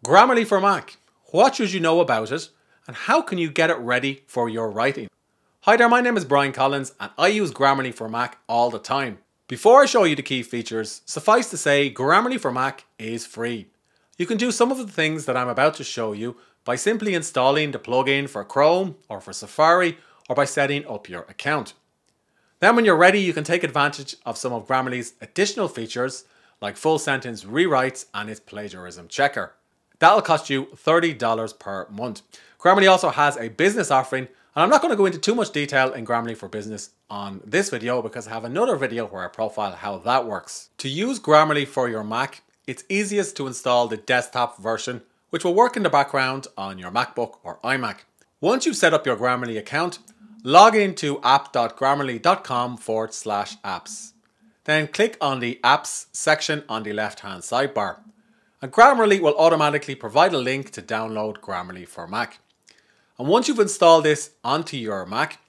Grammarly for Mac. What should you know about it and how can you get it ready for your writing? Hi there, my name is Brian Collins and I use Grammarly for Mac all the time. Before I show you the key features, suffice to say Grammarly for Mac is free. You can do some of the things that I'm about to show you by simply installing the plugin for Chrome or for Safari or by setting up your account. Then when you're ready, you can take advantage of some of Grammarly's additional features like full sentence rewrites and its plagiarism checker. That'll cost you $30 per month. Grammarly also has a business offering, and I'm not going to go into too much detail in Grammarly for Business on this video because I have another video where I profile how that works. To use Grammarly for your Mac, it's easiest to install the desktop version, which will work in the background on your MacBook or iMac. Once you've set up your Grammarly account, log into app.grammarly.com/apps. Then click on the Apps section on the left-hand sidebar. And Grammarly will automatically provide a link to download Grammarly for Mac. And once you've installed this onto your Mac,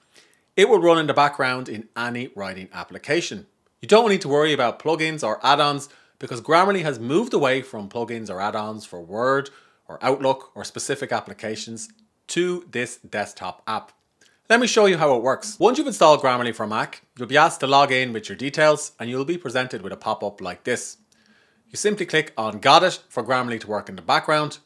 it will run in the background in any writing application. You don't need to worry about plugins or add-ons because Grammarly has moved away from plugins or add-ons for Word or Outlook or specific applications to this desktop app. Let me show you how it works. Once you've installed Grammarly for Mac, you'll be asked to log in with your details and you'll be presented with a pop-up like this. You simply click on Got It for Grammarly to work in the background,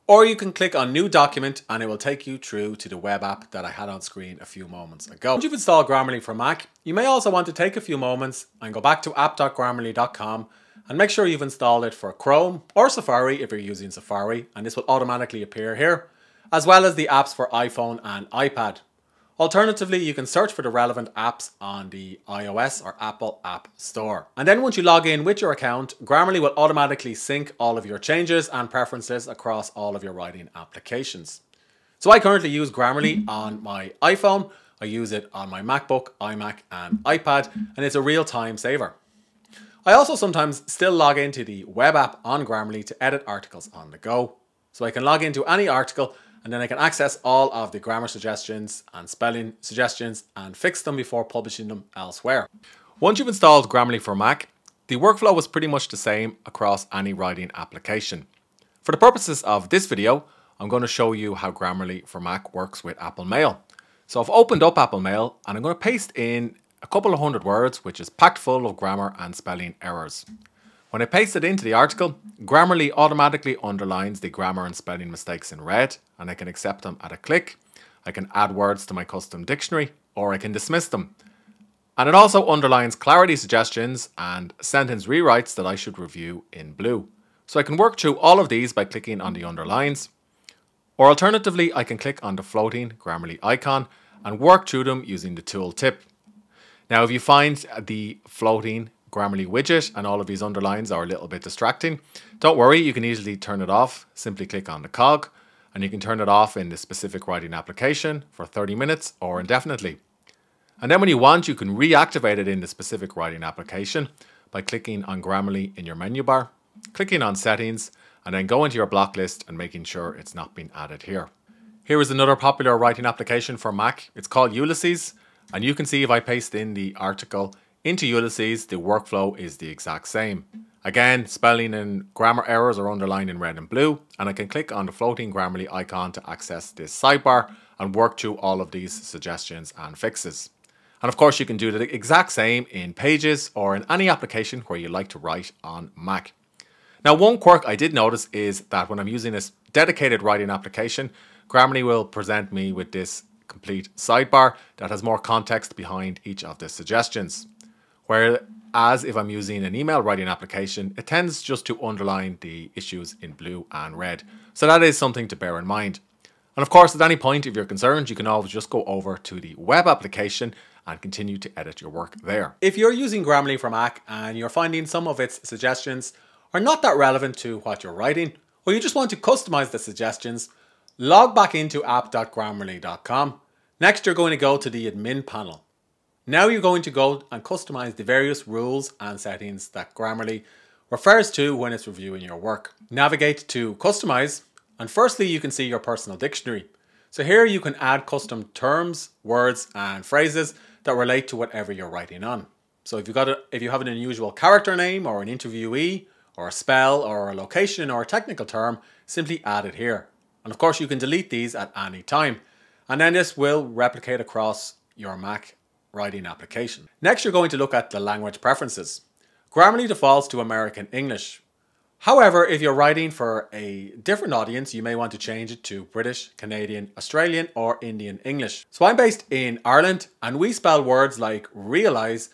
or you can click on New Document and it will take you through to the web app that I had on screen a few moments ago. Once you've installed Grammarly for Mac, you may also want to take a few moments and go back to app.grammarly.com and make sure you've installed it for Chrome or Safari if you're using Safari, and this will automatically appear here, as well as the apps for iPhone and iPad. Alternatively, you can search for the relevant apps on the iOS or Apple App Store. And then once you log in with your account, Grammarly will automatically sync all of your changes and preferences across all of your writing applications. So I currently use Grammarly on my iPhone, I use it on my MacBook, iMac and iPad, and it's a real time saver. I also sometimes still log into the web app on Grammarly to edit articles on the go. So I can log into any article and then I can access all of the grammar suggestions and spelling suggestions and fix them before publishing them elsewhere. Once you've installed Grammarly for Mac, the workflow is pretty much the same across any writing application. For the purposes of this video, I'm going to show you how Grammarly for Mac works with Apple Mail. So I've opened up Apple Mail and I'm going to paste in a couple of hundred words, which is packed full of grammar and spelling errors. When I paste it into the article, Grammarly automatically underlines the grammar and spelling mistakes in red, and I can accept them at a click. I can add words to my custom dictionary, or I can dismiss them. And it also underlines clarity suggestions and sentence rewrites that I should review in blue. So I can work through all of these by clicking on the underlines, or alternatively, I can click on the floating Grammarly icon and work through them using the tool tip. Now, if you find the floating Grammarly widget and all of these underlines are a little bit distracting, don't worry, you can easily turn it off. Simply click on the cog and you can turn it off in the specific writing application for 30 minutes or indefinitely. And then when you want, you can reactivate it in the specific writing application by clicking on Grammarly in your menu bar, clicking on settings, and then go into your block list and making sure it's not been added here. Here is another popular writing application for Mac. It's called Ulysses, and you can see if I paste in the article into Ulysses, the workflow is the exact same. Again, spelling and grammar errors are underlined in red and blue, and I can click on the floating Grammarly icon to access this sidebar and work through all of these suggestions and fixes. And of course, you can do the exact same in Pages or in any application where you like to write on Mac. Now, one quirk I did notice is that when I'm using this dedicated writing application, Grammarly will present me with this complete sidebar that has more context behind each of the suggestions. Whereas if I'm using an email writing application, it tends just to underline the issues in blue and red. So that is something to bear in mind. And of course, at any point, if you're concerned, you can always just go over to the web application and continue to edit your work there. If you're using Grammarly for Mac and you're finding some of its suggestions are not that relevant to what you're writing, or you just want to customize the suggestions, log back into app.grammarly.com. Next, you're going to go to the admin panel. Now you're going to go and customize the various rules and settings that Grammarly refers to when it's reviewing your work. Navigate to Customize, and firstly you can see your personal dictionary. So here you can add custom terms, words and phrases that relate to whatever you're writing on. So if you have an unusual character name or an interviewee or a spell or a location or a technical term, simply add it here. And of course you can delete these at any time. And then this will replicate across your Mac writing application. Next, you're going to look at the language preferences. Grammarly defaults to American English. However, if you're writing for a different audience, you may want to change it to British, Canadian, Australian, or Indian English. So I'm based in Ireland, and we spell words like realise,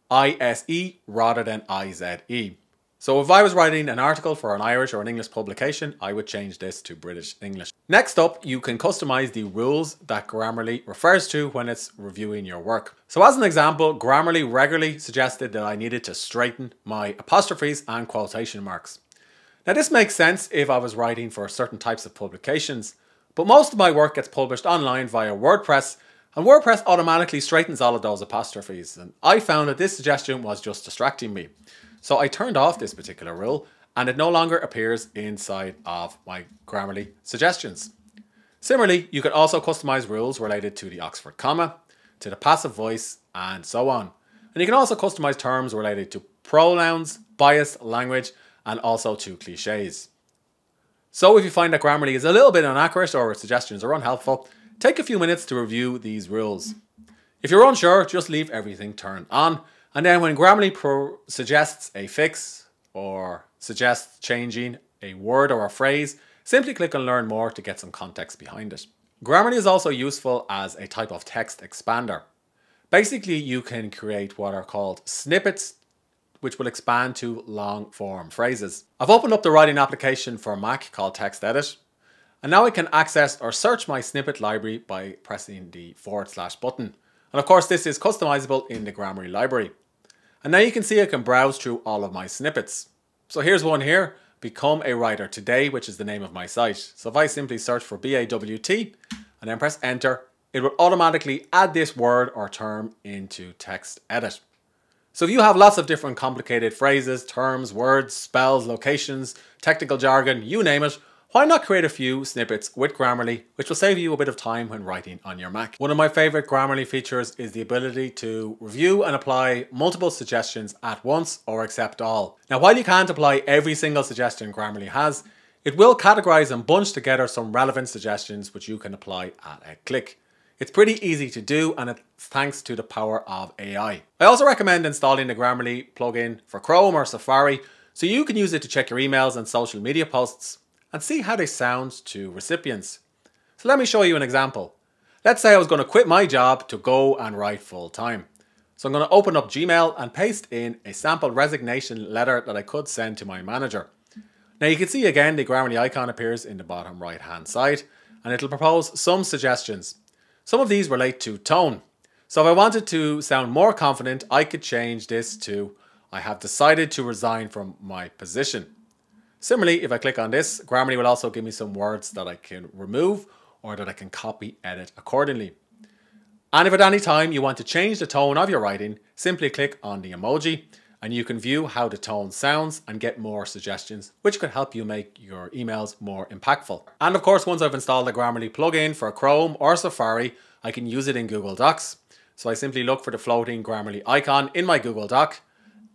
I-S-E, rather than I-Z-E. So if I was writing an article for an Irish or an English publication, I would change this to British English. Next up, you can customize the rules that Grammarly refers to when it's reviewing your work. So as an example, Grammarly regularly suggested that I needed to straighten my apostrophes and quotation marks. Now this makes sense if I was writing for certain types of publications, but most of my work gets published online via WordPress, and WordPress automatically straightens all of those apostrophes, and I found that this suggestion was just distracting me. So I turned off this particular rule, and it no longer appears inside of my Grammarly suggestions. Similarly, you can also customize rules related to the Oxford comma, to the passive voice, and so on. And you can also customize terms related to pronouns, biased language, and also to cliches. So if you find that Grammarly is a little bit inaccurate or its suggestions are unhelpful, take a few minutes to review these rules. If you're unsure, just leave everything turned on, and then when Grammarly suggests a fix or suggests changing a word or a phrase, simply click on Learn More to get some context behind it. Grammarly is also useful as a type of text expander. Basically, you can create what are called snippets, which will expand to long form phrases. I've opened up the writing application for Mac called TextEdit, and now I can access or search my snippet library by pressing the / button. And of course, this is customizable in the Grammarly library. And now you can see I can browse through all of my snippets. So here's one here, Become a Writer Today, which is the name of my site. So if I simply search for BAWT and then press enter, it will automatically add this word or term into TextEdit. So if you have lots of different complicated phrases, terms, words, spells, locations, technical jargon, you name it, why not create a few snippets with Grammarly, which will save you a bit of time when writing on your Mac. One of my favorite Grammarly features is the ability to review and apply multiple suggestions at once or accept all. Now, while you can't apply every single suggestion Grammarly has, it will categorize and bunch together some relevant suggestions which you can apply at a click. It's pretty easy to do, and it's thanks to the power of AI. I also recommend installing the Grammarly plugin for Chrome or Safari so you can use it to check your emails and social media posts and see how they sound to recipients. So let me show you an example. Let's say I was going to quit my job to go and write full time. So I'm going to open up Gmail and paste in a sample resignation letter that I could send to my manager. Now you can see again the Grammarly icon appears in the bottom right hand side, and it'll propose some suggestions. Some of these relate to tone. So if I wanted to sound more confident, I could change this to I have decided to resign from my position. Similarly, if I click on this, Grammarly will also give me some words that I can remove or that I can copy edit accordingly. And if at any time you want to change the tone of your writing, simply click on the emoji and you can view how the tone sounds and get more suggestions, which could help you make your emails more impactful. And of course, once I've installed the Grammarly plugin for Chrome or Safari, I can use it in Google Docs. So I simply look for the floating Grammarly icon in my Google Doc,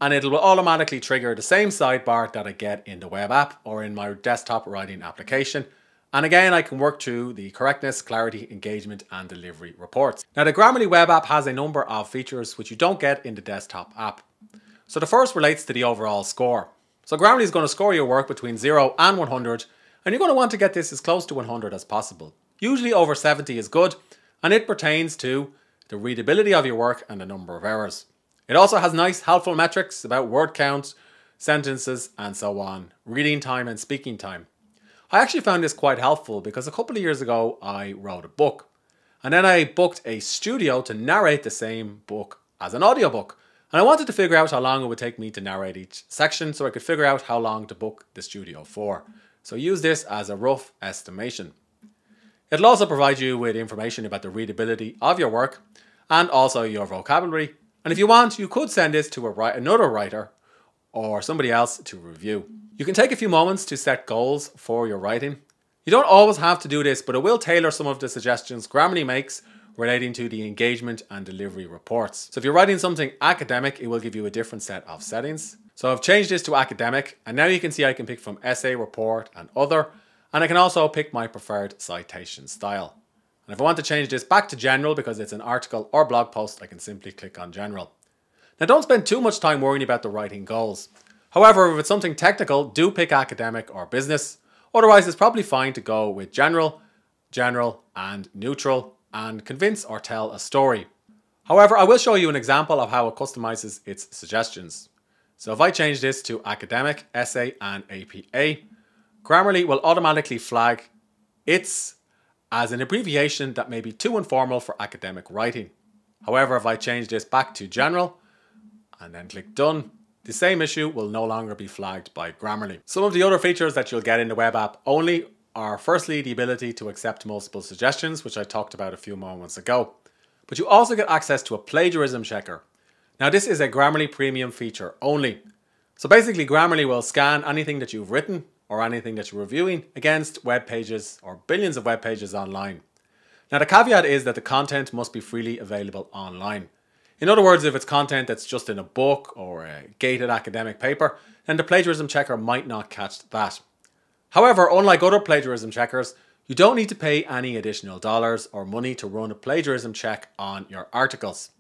and it will automatically trigger the same sidebar that I get in the web app or in my desktop writing application. And again, I can work through the correctness, clarity, engagement, and delivery reports. Now, the Grammarly web app has a number of features which you don't get in the desktop app. So the first relates to the overall score. So Grammarly is going to score your work between 0 and 100, and you're going to want to get this as close to 100 as possible. Usually over 70 is good, and it pertains to the readability of your work and the number of errors. It also has nice, helpful metrics about word count, sentences, and so on, reading time and speaking time. I actually found this quite helpful because a couple of years ago I wrote a book, and then I booked a studio to narrate the same book as an audiobook. And I wanted to figure out how long it would take me to narrate each section so I could figure out how long to book the studio for. So use this as a rough estimation. It'll also provide you with information about the readability of your work and also your vocabulary. And if you want, you could send this to another writer or somebody else to review. You can take a few moments to set goals for your writing. You don't always have to do this, but it will tailor some of the suggestions Grammarly makes relating to the engagement and delivery reports. So if you're writing something academic, it will give you a different set of settings. So I've changed this to academic, and now you can see I can pick from essay, report, and other, and I can also pick my preferred citation style. And if I want to change this back to general because it's an article or blog post, I can simply click on general. Now don't spend too much time worrying about the writing goals. However, if it's something technical, do pick academic or business. Otherwise, it's probably fine to go with general, and neutral, and convince or tell a story. However, I will show you an example of how it customizes its suggestions. So if I change this to academic, essay, and APA, Grammarly will automatically flag its as an abbreviation that may be too informal for academic writing. However, if I change this back to general and then click done, the same issue will no longer be flagged by Grammarly. Some of the other features that you'll get in the web app only are firstly the ability to accept multiple suggestions, which I talked about a few moments ago. But you also get access to a plagiarism checker. Now this is a Grammarly premium feature only. So basically Grammarly will scan anything that you've written or anything that you're reviewing against web pages or billions of web pages online. Now the caveat is that the content must be freely available online. In other words, if it's content that's just in a book or a gated academic paper, then the plagiarism checker might not catch that. However, unlike other plagiarism checkers, you don't need to pay any additional dollars or money to run a plagiarism check on your articles.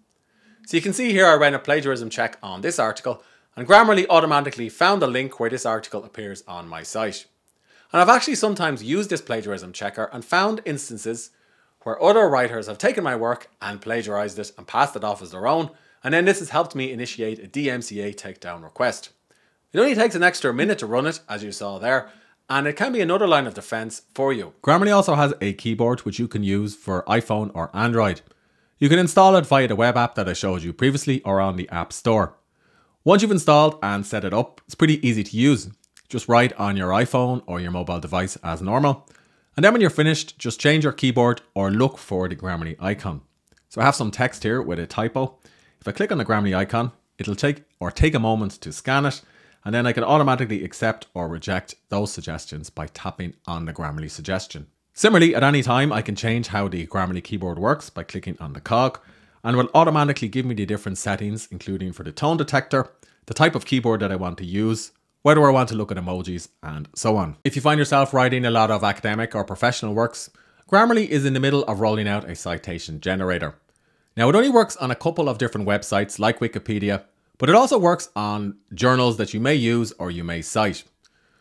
So you can see here I ran a plagiarism check on this article, and Grammarly automatically found the link where this article appears on my site. And I've actually sometimes used this plagiarism checker and found instances where other writers have taken my work and plagiarized it and passed it off as their own, and then this has helped me initiate a DMCA takedown request. It only takes an extra minute to run it, as you saw there, and it can be another line of defense for you. Grammarly also has a keyboard which you can use for iPhone or Android. You can install it via the web app that I showed you previously or on the App Store. Once you've installed and set it up, it's pretty easy to use. Just write on your iPhone or your mobile device as normal. And then when you're finished, just change your keyboard or look for the Grammarly icon. So I have some text here with a typo. If I click on the Grammarly icon, it'll take a moment to scan it, and then I can automatically accept or reject those suggestions by tapping on the Grammarly suggestion. Similarly, at any time, I can change how the Grammarly keyboard works by clicking on the cog, and will automatically give me the different settings, including for the tone detector, the type of keyboard that I want to use, whether I want to look at emojis, and so on. If you find yourself writing a lot of academic or professional works, Grammarly is in the middle of rolling out a citation generator. Now, it only works on a couple of different websites like Wikipedia, but it also works on journals that you may use or you may cite.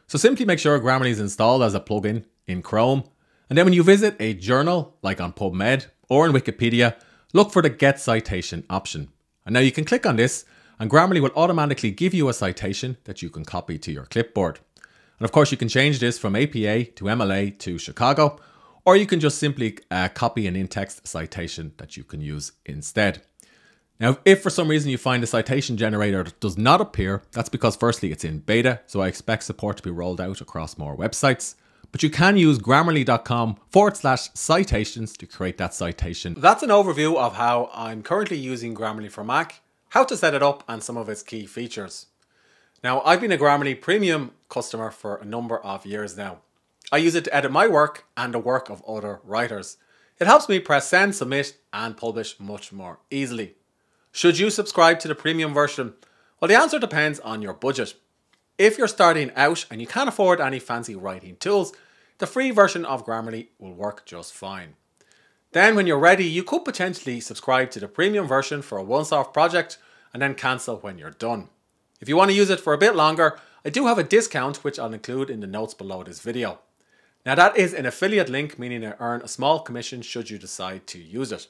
So simply make sure Grammarly is installed as a plugin in Chrome, and then when you visit a journal, like on PubMed or in Wikipedia, look for the Get Citation option. And now you can click on this, and Grammarly will automatically give you a citation that you can copy to your clipboard. And of course, you can change this from APA to MLA to Chicago, or you can just simply copy an in-text citation that you can use instead. Now, if for some reason you find the citation generator does not appear, that's because firstly it's in beta, so I expect support to be rolled out across more websites. But you can use grammarly.com/citations to create that citation. That's an overview of how I'm currently using Grammarly for Mac, how to set it up, and some of its key features. Now, I've been a Grammarly Premium customer for a number of years now. I use it to edit my work and the work of other writers. It helps me press send, submit, and publish much more easily. Should you subscribe to the premium version? Well, the answer depends on your budget. If you're starting out and you can't afford any fancy writing tools, the free version of Grammarly will work just fine. Then when you're ready, you could potentially subscribe to the premium version for a once-off project and then cancel when you're done. If you want to use it for a bit longer, I do have a discount which I'll include in the notes below this video. Now that is an affiliate link, meaning I earn a small commission should you decide to use it.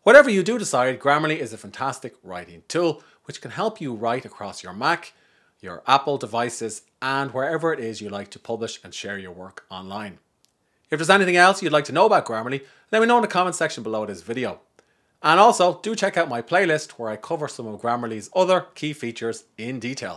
Whatever you do decide, Grammarly is a fantastic writing tool which can help you write across your Mac, your Apple devices, and wherever it is you like to publish and share your work online. If there's anything else you'd like to know about Grammarly, let me know in the comment section below this video. And also, do check out my playlist where I cover some of Grammarly's other key features in detail.